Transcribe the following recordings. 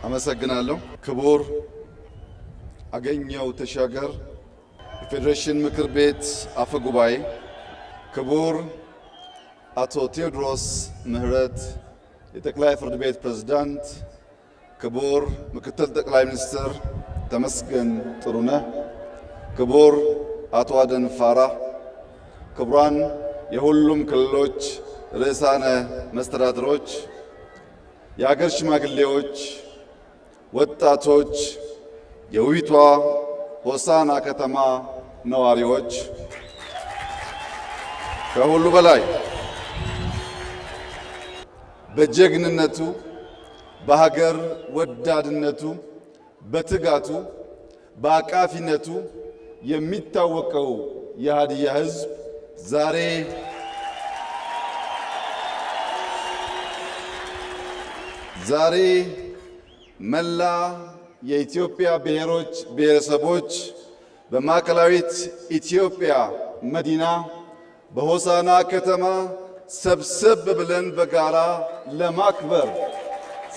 አመሰግናለሁ። ክቡር አገኘው ተሻገር የፌዴሬሽን ምክር ቤት አፈ ጉባኤ፣ ክቡር አቶ ቴዎድሮስ ምህረት የጠቅላይ ፍርድ ቤት ፕሬዝዳንት፣ ክቡር ምክትል ጠቅላይ ሚኒስትር ተመስገን ጥሩነህ፣ ክቡር አቶ አደን ፋራህ፣ ክቡራን የሁሉም ክልሎች ርዕሳነ መስተዳድሮች፣ የአገር ሽማግሌዎች፣ ወጣቶች፣ የውቢቷ ሆሳና ከተማ ነዋሪዎች፣ ከሁሉ በላይ በጀግንነቱ፣ በሀገር ወዳድነቱ፣ በትጋቱ፣ በአቃፊነቱ የሚታወቀው የሀዲያ ሕዝብ ዛሬ መላ የኢትዮጵያ ብሔሮች ብሔረሰቦች በማዕከላዊት ኢትዮጵያ መዲና በሆሳና ከተማ ሰብሰብ ብለን በጋራ ለማክበር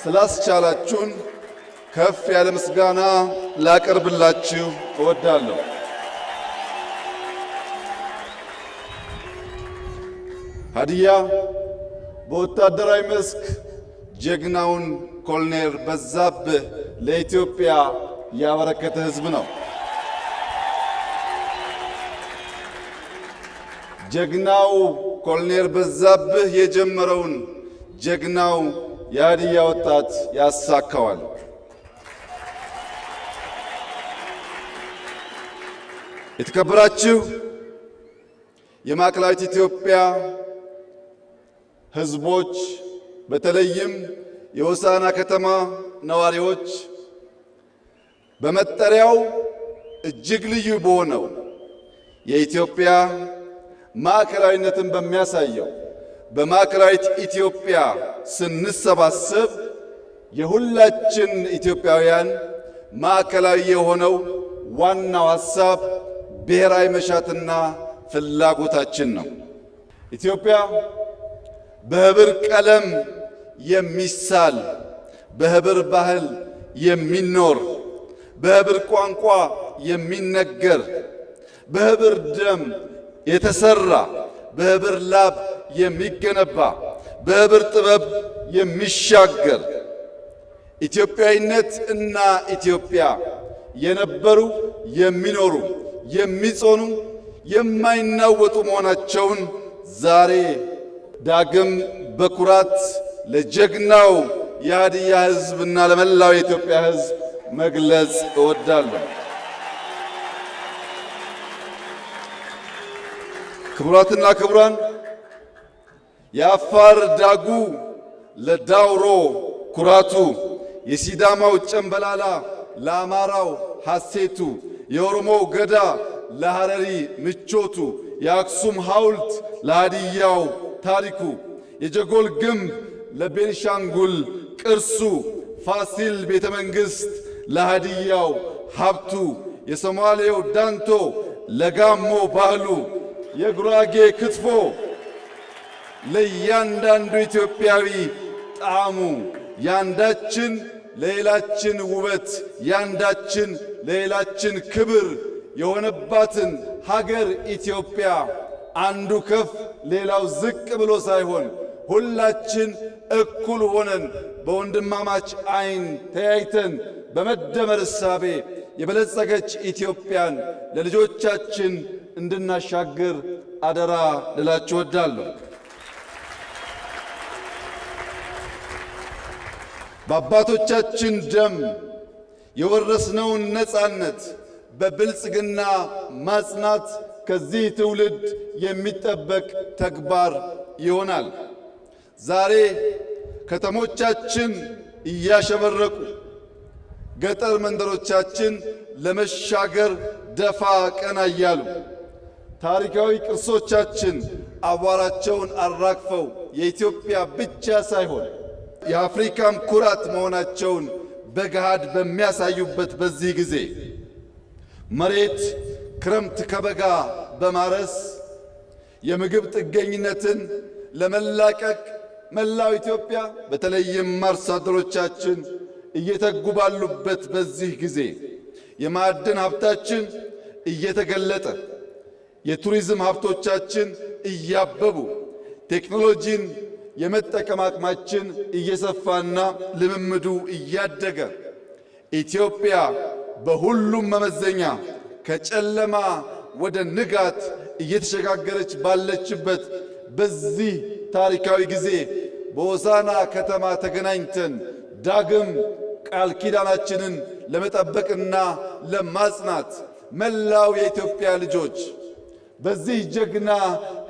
ስላስቻላችሁን ከፍ ያለ ምስጋና ላቀርብላችሁ እወዳለሁ። ሀዲያ በወታደራዊ መስክ ጀግናውን ኮሎኔል በዛብህ ለኢትዮጵያ ያበረከተ ሕዝብ ነው። ጀግናው ኮሎኔል በዛብህ የጀመረውን ጀግናው የሀዲያ ወጣት ያሳካዋል። የተከበራችሁ የማዕከላዊት ኢትዮጵያ ሕዝቦች በተለይም የሆሳና ከተማ ነዋሪዎች በመጠሪያው እጅግ ልዩ በሆነው የኢትዮጵያ ማዕከላዊነትን በሚያሳየው በማዕከላዊት ኢትዮጵያ ስንሰባሰብ የሁላችን ኢትዮጵያውያን ማዕከላዊ የሆነው ዋናው ሐሳብ ብሔራዊ መሻትና ፍላጎታችን ነው። ኢትዮጵያ በህብር ቀለም የሚሳል፣ በህብር ባህል የሚኖር፣ በህብር ቋንቋ የሚነገር፣ በህብር ደም የተሰራ፣ በህብር ላብ የሚገነባ፣ በህብር ጥበብ የሚሻገር ኢትዮጵያዊነት እና ኢትዮጵያ የነበሩ የሚኖሩ የሚጾኑ የማይናወጡ መሆናቸውን ዛሬ ዳግም በኩራት ለጀግናው የሀዲያ ሕዝብና ለመላው የኢትዮጵያ ሕዝብ መግለጽ እወዳለሁ። ክቡራትና ክቡራን፣ የአፋር ዳጉ ለዳውሮ ኩራቱ፣ የሲዳማው ጨምበላላ ለአማራው ሐሴቱ፣ የኦሮሞው ገዳ ለሐረሪ ምቾቱ፣ የአክሱም ሐውልት ለሃዲያው ታሪኩ፣ የጀጎል ግንብ ለቤንሻንጉል ቅርሱ፣ ፋሲል ቤተ መንግሥት ለሃዲያው ሀብቱ፣ የሶማሌው ዳንቶ ለጋሞ ባህሉ፣ የጉራጌ ክትፎ ለእያንዳንዱ ኢትዮጵያዊ ጣዕሙ፣ ያንዳችን ለሌላችን ውበት፣ ያንዳችን ለሌላችን ክብር የሆነባትን ሀገር ኢትዮጵያ አንዱ ከፍ ሌላው ዝቅ ብሎ ሳይሆን ሁላችን እኩል ሆነን በወንድማማች ዓይን ተያይተን በመደመር እሳቤ የበለጸገች ኢትዮጵያን ለልጆቻችን እንድናሻግር አደራ ልላችሁ እወዳለሁ። በአባቶቻችን ደም የወረስነውን ነጻነት በብልጽግና ማጽናት ከዚህ ትውልድ የሚጠበቅ ተግባር ይሆናል። ዛሬ ከተሞቻችን እያሸበረቁ ገጠር መንደሮቻችን ለመሻገር ደፋ ቀና እያሉ ታሪካዊ ቅርሶቻችን አቧራቸውን አራግፈው የኢትዮጵያ ብቻ ሳይሆን የአፍሪካም ኩራት መሆናቸውን በገሃድ በሚያሳዩበት በዚህ ጊዜ መሬት ክረምት ከበጋ በማረስ የምግብ ጥገኝነትን ለመላቀቅ መላው ኢትዮጵያ በተለይም አርሶ አደሮቻችን እየተጉ ባሉበት በዚህ ጊዜ የማዕድን ሀብታችን እየተገለጠ የቱሪዝም ሀብቶቻችን እያበቡ ቴክኖሎጂን የመጠቀም አቅማችን እየሰፋና ልምምዱ እያደገ ኢትዮጵያ በሁሉም መመዘኛ ከጨለማ ወደ ንጋት እየተሸጋገረች ባለችበት በዚህ ታሪካዊ ጊዜ በሆሳዕና ከተማ ተገናኝተን ዳግም ቃል ኪዳናችንን ለመጠበቅና ለማጽናት መላው የኢትዮጵያ ልጆች በዚህ ጀግና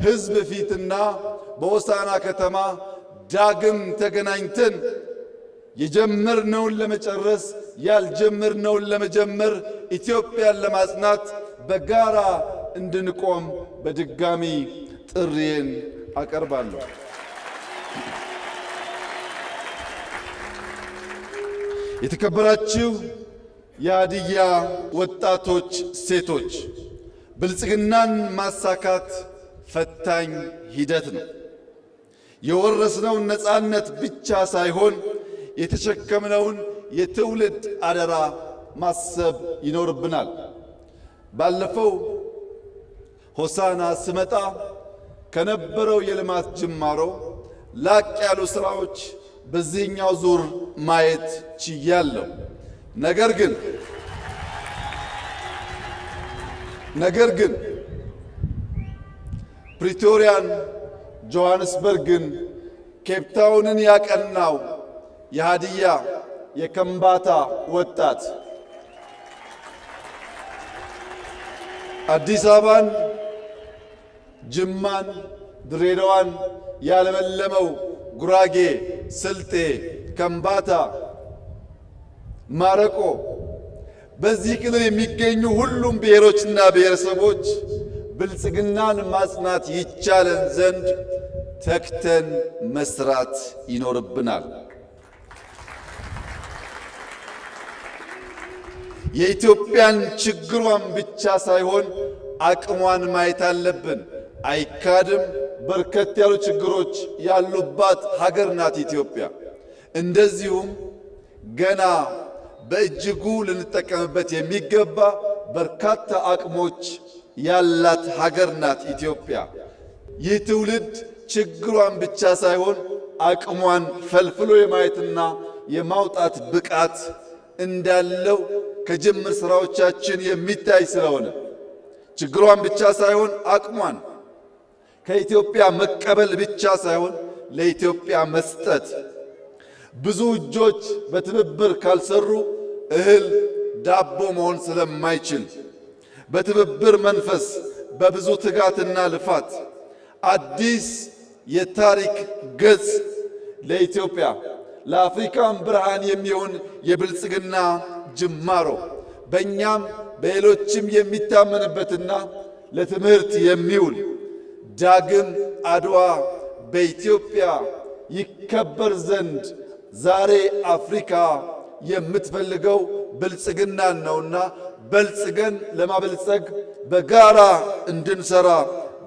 ሕዝብ ፊትና በሆሳዕና ከተማ ዳግም ተገናኝተን የጀመርነውን ለመጨረስ ያልጀመርነውን ለመጀመር ኢትዮጵያን ለማጽናት በጋራ እንድንቆም በድጋሚ ጥሪዬን አቀርባለሁ። የተከበራችሁ የሀዲያ ወጣቶች፣ ሴቶች፣ ብልጽግናን ማሳካት ፈታኝ ሂደት ነው። የወረስነውን ነፃነት ብቻ ሳይሆን የተሸከምነውን የትውልድ አደራ ማሰብ ይኖርብናል። ባለፈው ሆሳዕና ስመጣ ከነበረው የልማት ጅማሮ ላቅ ያሉ ስራዎች በዚህኛው ዙር ማየት ችያለሁ። ነገር ግን ፕሪቶሪያን፣ ጆሐንስበርግን፣ ኬፕታውንን ያቀናው የሀዲያ የከምባታ ወጣት አዲስ አበባን፣ ጅማን፣ ድሬዳዋን ያለመለመው ጉራጌ፣ ስልጤ፣ ከምባታ፣ ማረቆ በዚህ ክልል የሚገኙ ሁሉም ብሔሮችና ብሔረሰቦች ብልጽግናን ማጽናት ይቻለን ዘንድ ተግተን መስራት ይኖርብናል። የኢትዮጵያን ችግሯን ብቻ ሳይሆን አቅሟን ማየት አለብን። አይካድም፣ በርከት ያሉ ችግሮች ያሉባት ሀገር ናት ኢትዮጵያ። እንደዚሁም ገና በእጅጉ ልንጠቀምበት የሚገባ በርካታ አቅሞች ያላት ሀገር ናት ኢትዮጵያ። ይህ ትውልድ ችግሯን ብቻ ሳይሆን አቅሟን ፈልፍሎ የማየትና የማውጣት ብቃት እንዳለው ከጅምር ስራዎቻችን የሚታይ ስለሆነ ችግሯን ብቻ ሳይሆን አቅሟን ከኢትዮጵያ መቀበል ብቻ ሳይሆን ለኢትዮጵያ መስጠት። ብዙ እጆች በትብብር ካልሰሩ እህል ዳቦ መሆን ስለማይችል በትብብር መንፈስ በብዙ ትጋትና ልፋት አዲስ የታሪክ ገጽ ለኢትዮጵያ ለአፍሪካም ብርሃን የሚሆን የብልጽግና ጅማሮ በእኛም በሌሎችም የሚታመንበትና ለትምህርት የሚውል ዳግም አድዋ በኢትዮጵያ ይከበር ዘንድ ዛሬ አፍሪካ የምትፈልገው ብልጽግናን ነውና በልጽገን ለማበልጸግ በጋራ እንድንሰራ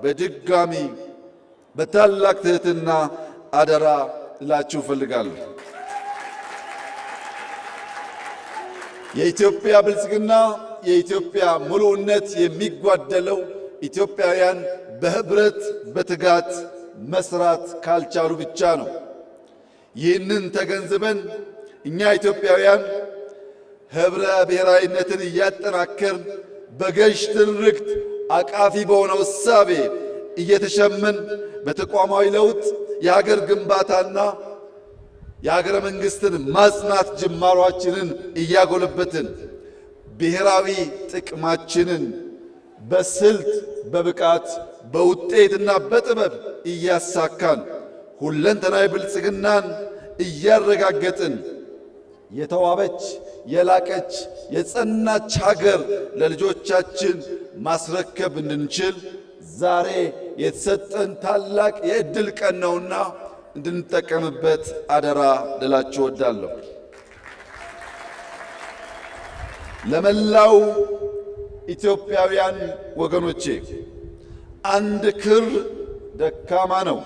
በድጋሚ በታላቅ ትሕትና አደራ እላችሁ እፈልጋለሁ። የኢትዮጵያ ብልጽግና የኢትዮጵያ ሙሉነት የሚጓደለው ኢትዮጵያውያን በህብረት በትጋት መስራት ካልቻሉ ብቻ ነው። ይህንን ተገንዝበን እኛ ኢትዮጵያውያን ህብረ ብሔራዊነትን እያጠናከርን በገዥ ትርክት አቃፊ በሆነው እሳቤ እየተሸመን በተቋማዊ ለውጥ የሀገር ግንባታና የሀገረ መንግስትን ማጽናት ጅማሯችንን እያጎለበትን ብሔራዊ ጥቅማችንን በስልት በብቃት በውጤትና በጥበብ እያሳካን ሁለንተናዊ ብልጽግናን እያረጋገጥን የተዋበች የላቀች የጸናች ሀገር ለልጆቻችን ማስረከብ እንድንችል ዛሬ የተሰጠን ታላቅ የዕድል ቀን ነውና እንድንጠቀምበት አደራ ልላችሁ እወዳለሁ። ለመላው ኢትዮጵያውያን ወገኖቼ አንድ ክር ደካማ ነው፣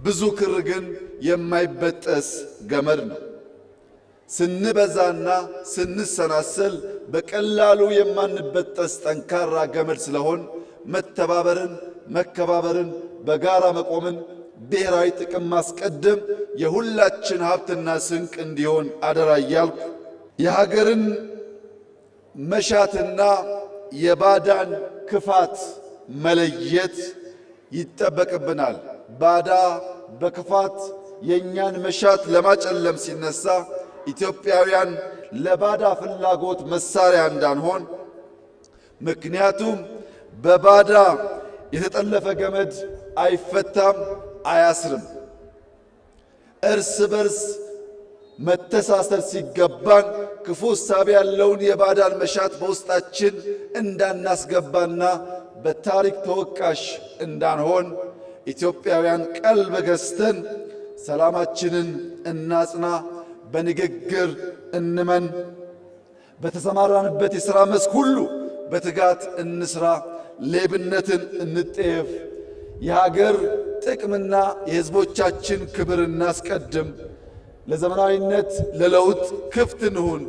ብዙ ክር ግን የማይበጠስ ገመድ ነው። ስንበዛና ስንሰናሰል በቀላሉ የማንበጠስ ጠንካራ ገመድ ስለሆን መተባበርን፣ መከባበርን፣ በጋራ መቆምን፣ ብሔራዊ ጥቅም ማስቀደም የሁላችን ሀብትና ስንቅ እንዲሆን አደራ እያልኩ የሀገርን መሻትና የባዳን ክፋት መለየት ይጠበቅብናል። ባዳ በክፋት የእኛን መሻት ለማጨለም ሲነሳ ኢትዮጵያውያን ለባዳ ፍላጎት መሳሪያ እንዳንሆን። ምክንያቱም በባዳ የተጠለፈ ገመድ አይፈታም፣ አያስርም። እርስ በርስ መተሳሰር ሲገባን ክፉ እሳቤ ያለውን የባዳን መሻት በውስጣችን እንዳናስገባና በታሪክ ተወቃሽ እንዳንሆን ኢትዮጵያውያን ቀልብ ገዝተን ሰላማችንን እናጽና፣ በንግግር እንመን፣ በተሰማራንበት የሥራ መስክ ሁሉ በትጋት እንስራ፣ ሌብነትን እንጠየፍ፣ የሀገር ጥቅምና የሕዝቦቻችን ክብር እናስቀድም፣ ለዘመናዊነት ለለውጥ ክፍት እንሁን፣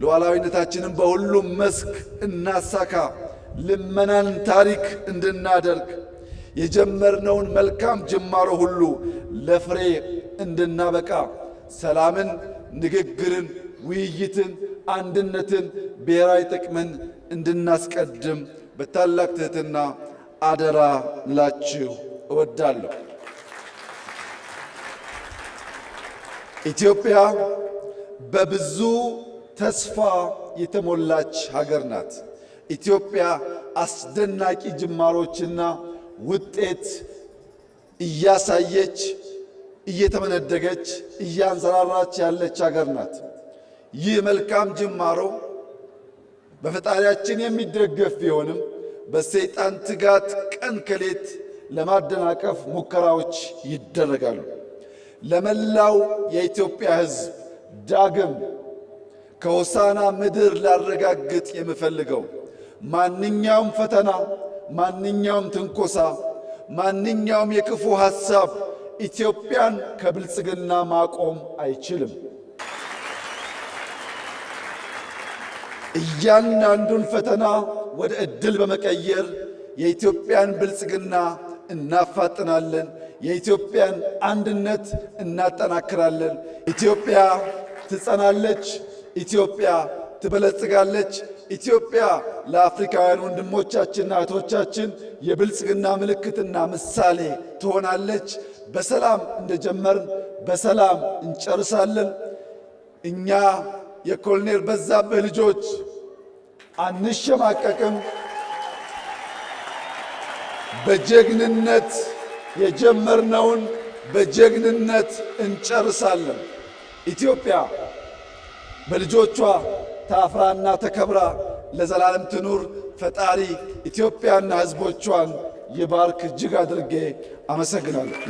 ሉዓላዊነታችንን በሁሉም መስክ እናሳካ፣ ልመናን ታሪክ እንድናደርግ የጀመርነውን መልካም ጅማሮ ሁሉ ለፍሬ እንድናበቃ ሰላምን፣ ንግግርን፣ ውይይትን፣ አንድነትን፣ ብሔራዊ ጥቅምን እንድናስቀድም በታላቅ ትሕትና አደራ ላችሁ እወዳለሁ። ኢትዮጵያ በብዙ ተስፋ የተሞላች ሀገር ናት። ኢትዮጵያ አስደናቂ ጅማሮችና ውጤት እያሳየች እየተመነደገች እያንሰራራች ያለች ሀገር ናት። ይህ መልካም ጅማሮ በፈጣሪያችን የሚደገፍ ቢሆንም በሰይጣን ትጋት ቀን ከሌት ለማደናቀፍ ሙከራዎች ይደረጋሉ። ለመላው የኢትዮጵያ ሕዝብ ዳግም ከሆሳና ምድር ላረጋግጥ የምፈልገው ማንኛውም ፈተና፣ ማንኛውም ትንኮሳ፣ ማንኛውም የክፉ ሐሳብ ኢትዮጵያን ከብልጽግና ማቆም አይችልም። እያንዳንዱን ፈተና ወደ ዕድል በመቀየር የኢትዮጵያን ብልጽግና እናፋጥናለን። የኢትዮጵያን አንድነት እናጠናክራለን። ኢትዮጵያ ትጸናለች። ኢትዮጵያ ትበለጽጋለች። ኢትዮጵያ ለአፍሪካውያን ወንድሞቻችንና እህቶቻችን የብልጽግና ምልክትና ምሳሌ ትሆናለች። በሰላም እንደጀመርን በሰላም እንጨርሳለን። እኛ የኮሎኔል በዛብህ ልጆች አንሸማቀቅም። በጀግንነት የጀመርነውን በጀግንነት እንጨርሳለን። ኢትዮጵያ በልጆቿ ታፍራና ተከብራ ለዘላለም ትኑር። ፈጣሪ ኢትዮጵያና ሕዝቦቿን ይባርክ። እጅግ አድርጌ አመሰግናለሁ።